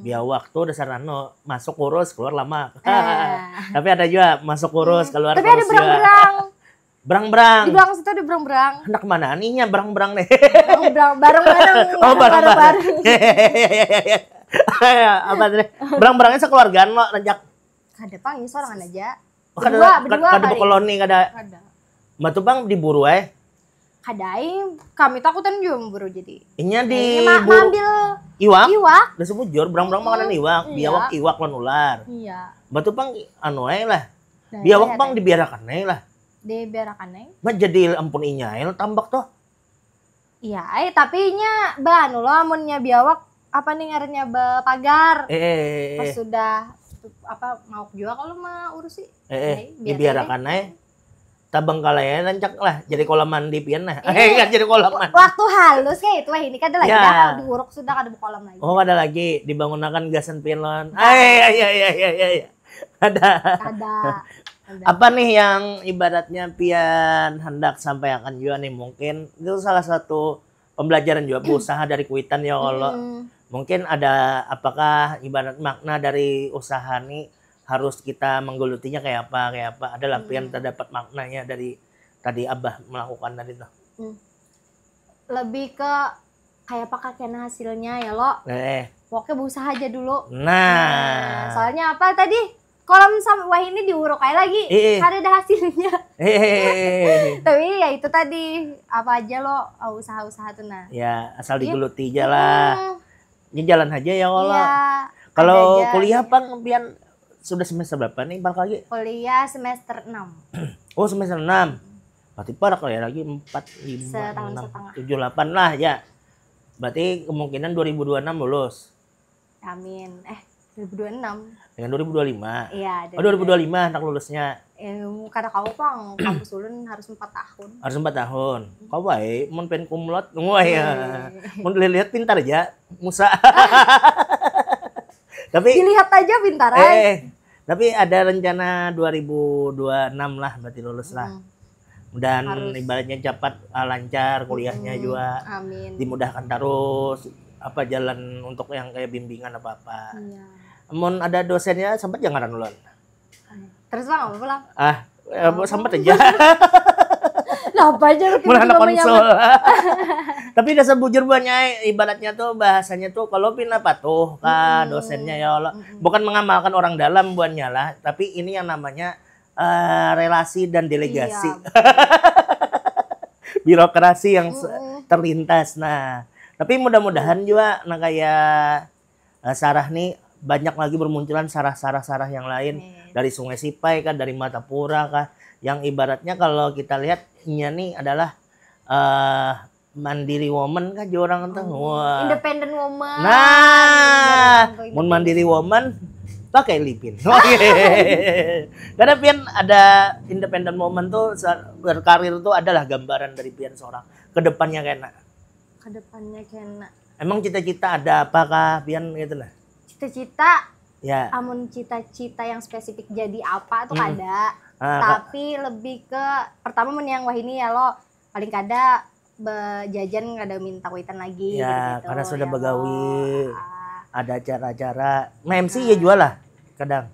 biawak tuh dasar masuk kurus keluar lama. Tapi ada juga masuk kurus keluar. Tapi ada berang-berang. Berang-berang. Di belakang situ ada berang-berang. Anak mana aninya berang-berang nih? Bareng-bareng. Oh bareng-bareng. Apa tadi? Berang-berangnya sekeluargaan lo renjak. Kada pang ini sorangan aja. Berdua koloni kada. Batu bang diburu Kadaim, kami takutan juga memburu jadi. Inya ambil iwak. Udah sebujur berang-berang makanan iwak, biawak iwak lan ular. Iya. Batu bang lah. Biawak bang dibiarkan lah. Dibiarkan Mah jadi ampun inya tambak toh. Iya, tapi inya banu loh amunnya biawak apa nih ngarannya pagar. Pas sudah apa mau juga kalau mau urus sih dibiarkan tabang kalaya rancak lah jadi kolam mandi pian nah kan jadi kolam mandi waktu halus kayak itu ini kada lagi dah diuruk sudah kada kolam lagi kada lagi dibangunakan gasan pian lon ada apa nih yang ibaratnya pian hendak sampaikan juga nih mungkin itu salah satu pembelajaran juga usaha dari Kuitan ya kalau mungkin ada apakah ibarat makna dari usaha nih harus kita menggelutinya kayak apa ada lampian terdapat maknanya dari tadi Abah melakukan tadi tuh lebih ke kayak apa kena hasilnya ya lo pokoknya berusaha aja dulu nah soalnya apa tadi kolam sama wah ini diuruk kayak lagi ada hasilnya tapi ya itu tadi apa aja lo usaha-usaha tuh nah ya asal digeluti aja lah ini jalan aja ya kalau kuliah bang pian sudah semester berapa nih balik lagi kuliah semester 6 oh semester 6 berarti parah ya lagi 4 5 6 7 8 lah ya berarti kemungkinan 2026 lulus Amin. 2026. Dengan 2025. Iya. 2025 anak lulusnya. Karena kamu pang kampus ulun harus 4 tahun. Harus 4 tahun. Kau baik, mun pen kumlot, wah ya. Mun lihat pintar aja, Musa. Tapi dilihat aja pintar tapi ada rencana 2026 lah berarti lulus lah. Dan harus. Ibaratnya cepat lancar kuliahnya juga. Amin. Dimudahkan terus apa jalan untuk yang kayak bimbingan apa-apa. Iya. Mun ada dosennya sempat jangan ulun. Terus bang apa pulang? Sempat aja. Lah apa aja mulai anak konsul. Tapi dasar bujur banyak ibaratnya tuh bahasanya tuh kalau pin apa tuh dosennya ya Allah. Bukan mengamalkan orang dalam buannya lah, tapi ini yang namanya relasi dan delegasi. Iya. Birokrasi yang terlintas. Nah, tapi mudah-mudahan juga kayak Sarah nih banyak lagi bermunculan sarah-sarah yang lain dari Sungai Sipai kah, dari Matapura kah, yang ibaratnya kalau kita lihat nih adalah mandiri woman kan orang tuh. Wah. Independent woman. Nah, mun mandiri woman pakai lipin. Karena pian ada independent woman tuh berkarir tuh adalah gambaran dari pian seorang kedepannya kena. Emang cita-cita ada apakah pian gitu lah? Cita-cita ya. Amun cita-cita yang spesifik jadi apa tuh ada. Tapi lebih ke pertama yang wah ini ya lo paling kada bejajan kada minta kuitan lagi ya, gitu, karena sudah ya begawi ada acara-acara MC ya jual lah kadang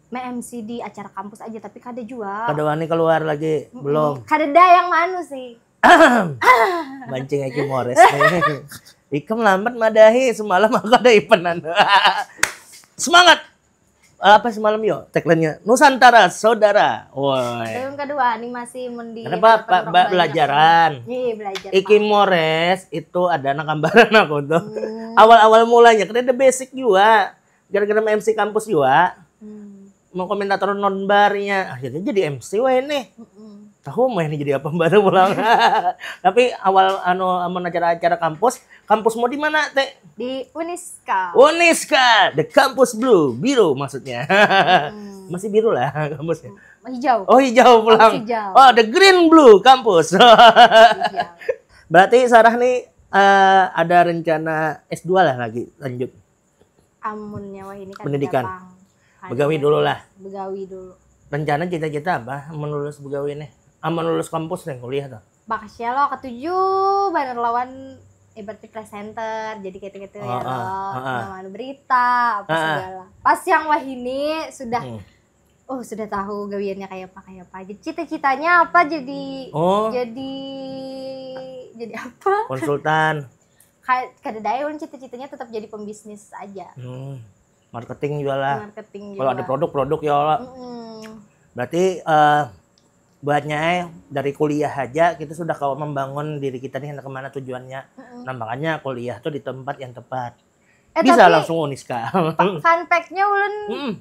MC di acara kampus aja tapi kada jual kada wani keluar lagi belum kada yang manu sih mancing Eki Mores Ikam lambat madahi semalam aku ada ipenan semangat apa semalam yo tagline-nya Nusantara Saudara. Woi. Yang kedua ini masih mendi. Kenapa belajaran? Iya, belajar. Iki Mores itu ada anak gambaran aku tuh. Awal-awal mulanya karena ada basic juga. Gara-gara MC kampus juga. Mau komentator non-barnya akhirnya jadi MC wah ini. Tahu mau ini jadi apa baru pulang. Tapi awal acara-acara kampus mau di mana teh? Di Uniska. Uniska, the campus blue, biru maksudnya. Masih biru lah kampusnya. Hijau. Oh hijau pulang. Hijau. Oh the green blue kampus. Berarti Sarah nih ada rencana S2 lah lagi lanjut. Amunnya wah ini kan pendidikan. Begawi dulu lah. Begawi dulu. Rencana cita-cita apa? Menulus begawi nih. Lulus kampus nih kuliah tuh. Bakasnya lo ketujuh banner lawan ibaratnya presenter jadi gitu-gitu ya lo nama berita apa segala. Pas yang wah ini sudah sudah tahu gawiannya kayak apa. Jadi cita-citanya apa jadi jadi apa? Konsultan. Kada daya cita-citanya tetap jadi pembisnis aja. Marketing juga lah. Kalau ada produk ya Allah. Berarti buatnya dari kuliah aja kita sudah kalau membangun diri kita nih kemana tujuannya. Nah makanya kuliah tuh di tempat yang tepat. Bisa tapi, langsung Uniska. Fun fact-nya ulun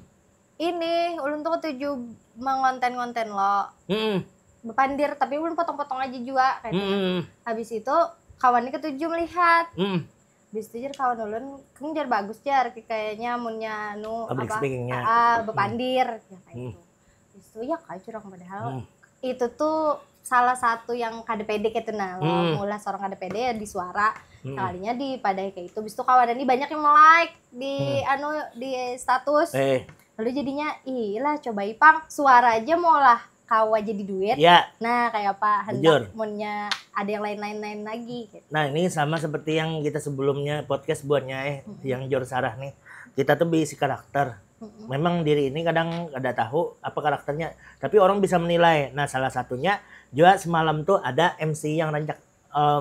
ulun tuh ketujuh mengonten-konten lo. Bepandir tapi ulun potong-potong aja juga kayak habis itu kawannya ketujuh melihat. Habis itu kawan ulun keng jar bagus jar kayaknya munnya bepandir ya kayak itu. Habis itu ya kayak curang padahal itu tuh salah satu yang KDPD gitu nah mulai seorang KDPD ya di suara kalinya di padai kayak itu. Habis itu kawan ini banyak yang like di di status lalu jadinya iyalah coba ipang suara aja mau lah kawa jadi duit ya. Nah kayak apa hendak munnya ada yang lain-lain lagi gitu. Nah ini sama seperti yang kita sebelumnya podcast buatnya yang Jor Sarah nih kita tuh berisi karakter. Memang diri ini kadang ada tahu apa karakternya, tapi orang bisa menilai. Nah salah satunya juga semalam tuh ada MC yang rancak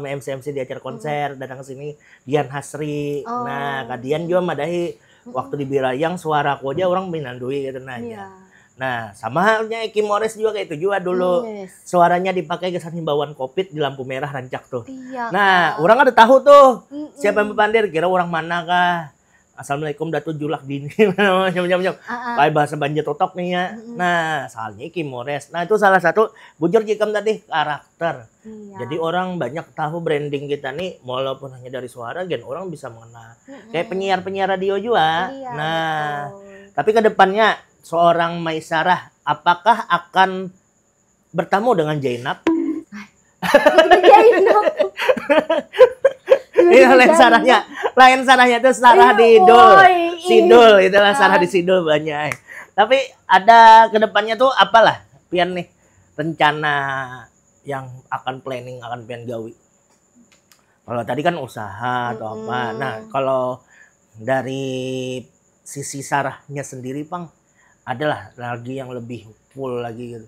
MC di acara konser datang ke sini Dian Hasri. Nah kadian juga madahi waktu di Birayang suaraku aja orang minandui gitu nanya. Nah sama halnya Eki Mores juga kayak itu juga dulu suaranya dipakai kesan himbauan COVID di lampu merah rancak tuh. Nah orang ada tahu tuh siapa yang berpandir kira orang mana kah. Assalamualaikum datu julak dini nyam. Kayak bahasa Banjar totok nih ya. Nah, soalnya iki mores. Nah, itu salah satu bujur jikam tadi karakter. Iya. Jadi orang banyak tahu branding kita nih walaupun hanya dari suara gen orang bisa mengenal. Kayak penyiar-penyiar radio juga. Iya, Nah, betul. tapi ke depannya seorang Maisarah apakah akan bertamu dengan Jainab? Iya, lain sarahnya itu Sarah di Idul. Sidul, itulah Sarah di Sidul banyak. Tapi ada kedepannya tuh apalah pian nih rencana yang akan planning akan pian gawi. Kalau tadi kan usaha atau apa. Nah, kalau dari sisi Sarahnya sendiri, Pang, adalah lagi yang lebih full lagi gitu.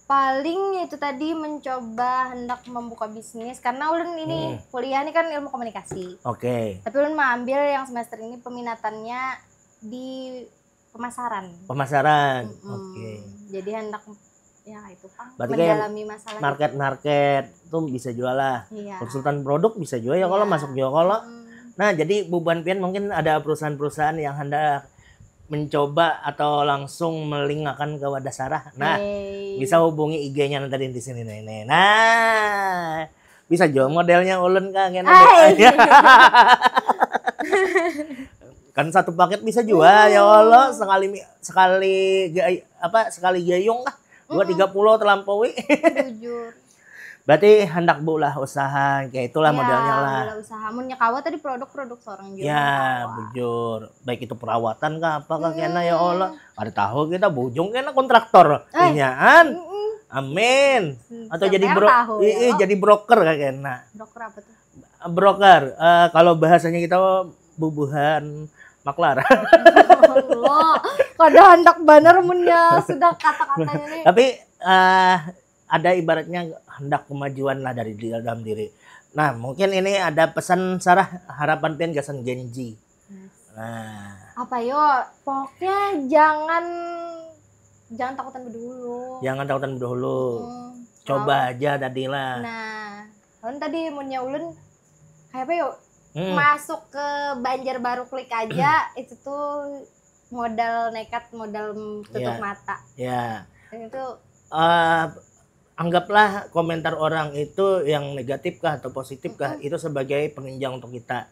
Paling itu tadi mencoba hendak membuka bisnis karena ulun ini kuliah ini kan ilmu komunikasi. Oke. Tapi ulun mengambil yang semester ini peminatannya di pemasaran. Pemasaran. Oke. Jadi hendak ya itu Pak, berarti mendalami masalah market tuh bisa jual lah. Iya. Konsultan produk bisa jual ya kalau masuk jual kalau. Nah, jadi buban pian mungkin ada perusahaan-perusahaan yang hendak mencoba atau langsung melingkakan ke wadah Sarah. Nah, bisa hubungi IG-nya nanti di sini nih. Nah, bisa jual modelnya ulun kan kan satu paket bisa jual ya Allah sekali gayung lah 230 terlampaui. Jujur. Berarti hendak bulah usaha kayak itulah modelnya lah. Ya, usaha. Munnya kawa tadi produk-produk seorang juga. Ya, bujur. Baik itu perawatan kah apa kena ya Allah. Ada tahu kita bujung kena kontraktor. Inyaan. Amin. Atau jadi jadi broker kena. Broker apa tuh? Broker. Kalau bahasanya kita bubuhan maklar. Allah. Kada hendak bener munnya sudah kata-katanya nih. Tapi ada ibaratnya hendak kemajuan lah dari dalam diri. Nah, mungkin ini ada pesan Sarah harapan pian gasan Genji. Nah, apa yo? Pokoknya jangan takutan berdulu. Jangan takutan berdulu. Coba aja tadi lah. Nah, kan tadi munnya ulun kayak apa yuk? Masuk ke Banjarbaru klik aja itu tuh modal nekat, modal tutup mata. Ya. Dan itu anggaplah komentar orang itu yang negatif kah atau positif kah itu sebagai penunjang untuk kita.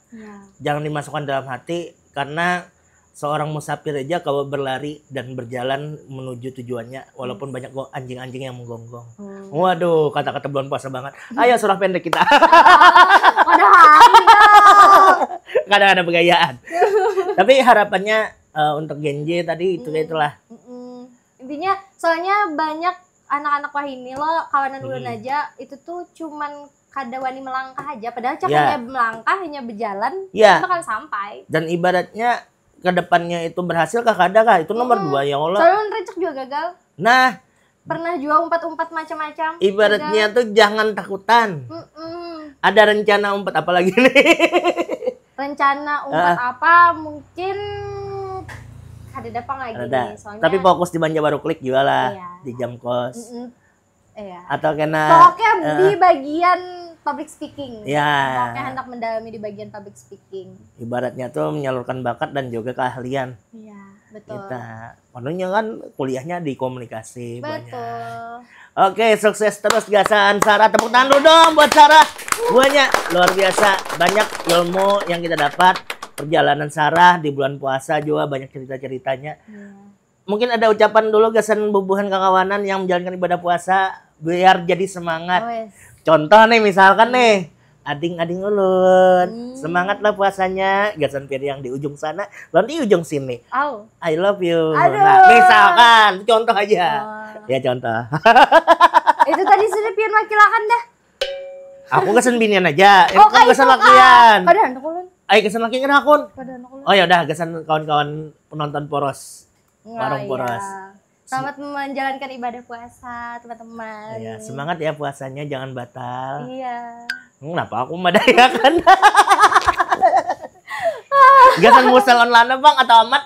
Jangan dimasukkan dalam hati karena seorang musafir aja kalau berlari dan berjalan menuju tujuannya walaupun banyak anjing-anjing yang menggonggong. Waduh, kata-kata bulan puasa banget. Ayo surah pendek kita. Kadang ada pegayaan. Tapi harapannya untuk Genji tadi itulah. Intinya soalnya banyak anak-anak wahini lo kawanan ulun aja itu tuh cuman kada wani melangkah aja padahal hanya melangkah hanya berjalan bakal sampai. Dan ibaratnya ke depannya itu berhasil kah kada kah itu nomor 2 ya Allah. Soalnya recek juga gagal. Nah, pernah juga umpat-umpat macam-macam. Ibaratnya gagal. Tuh jangan takutan. Ada rencana umpat apa lagi nih? Rencana umpat apa mungkin ada dapang lagi nih, soalnya tapi fokus di Banjarbaru klik juga lah di jam kos. Atau kena pokoknya di bagian public speaking. Pokoknya hendak mendalami di bagian public speaking. Ibaratnya tuh menyalurkan bakat dan juga keahlian. Iya, betul. Kita makanya kan kuliahnya di komunikasi. Betul. Banyak. Oke, sukses terus gasan Sarah. Tepuk tangan dulu dong buat Sarah. Banyak luar biasa, banyak ilmu yang kita dapat. Perjalanan Sarah di bulan puasa juga banyak cerita-ceritanya. Mungkin ada ucapan dulu gasan bubuhan kakawanan yang menjalankan ibadah puasa biar jadi semangat. Contoh nih misalkan nih, ading-ading ulun. Semangatlah puasanya, gasan pian yang di ujung sana, nanti di ujung sini. I love you. Nah, misalkan contoh aja. Ya contoh. Itu tadi sudah pian wakilakan dah. Aku gasan binian aja. Aku gasan lakian. Padahal ulun. Ayo gasan laki kan akun. Oh ya udah gasan kawan-kawan penonton poros. Warung poros. Selamat menjalankan ibadah puasa, teman-teman. Iya, semangat ya puasanya, jangan batal. Iya. Kenapa aku madayakan? Gasan musel online Bang atau amat?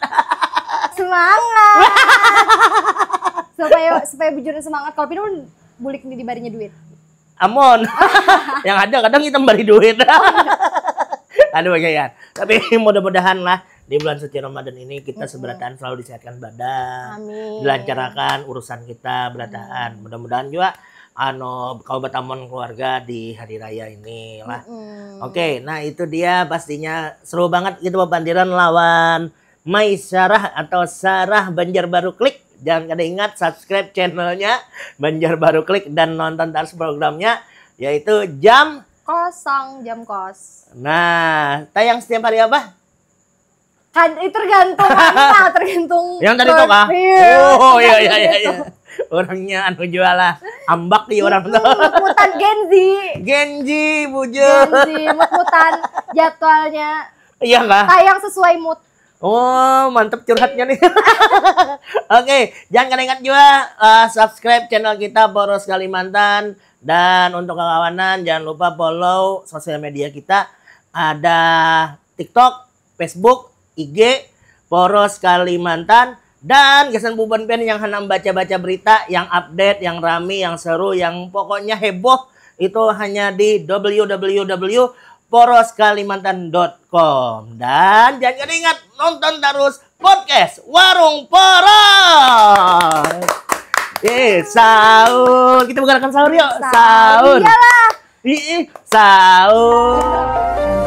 Semangat. supaya bujurnya semangat. Kalau pinun bulik nih dibarinya duit. Amon. Yang ada kadang kita bari duit. Aduh ya. Tapi mudah-mudahan lah di bulan suci Ramadan ini kita seberataan selalu disehatkan badan, Amin. dilancarkan urusan kita berataan. Mudah-mudahan juga kau bertamu keluarga di hari raya ini lah. Oke, nah itu dia pastinya seru banget gitu Pandiran lawan Maisyarah atau Sarah Banjarbaru Klik. Jangan kada ingat subscribe channelnya Banjarbaru Klik dan nonton terus programnya yaitu jam kos. Nah, tayang setiap hari apa? Kan itu tergantung tergantung. Yang tadi tuh kah? Oh iya. Orangnya jualah ambak di orang tuh. Mut-mutan Genji, bujur. Mut-mutan jadwalnya. Iya kah? Tayang sesuai mood. Oh, mantep curhatnya nih. Oke, jangan ingat juga subscribe channel kita Poros Kalimantan. Dan untuk kawanan jangan lupa follow sosial media kita. Ada TikTok, Facebook, IG, Poros Kalimantan. Dan Gesan Buban Pen yang hendak baca-baca berita, yang update, yang rame, yang seru, yang pokoknya heboh. Itu hanya di www.poroskalimantan.com. Dan jangan ingat nonton terus podcast Warung Poros. Sahur. Kita bukan akan sahur yuk. Sahur. Iyalah. Sahur.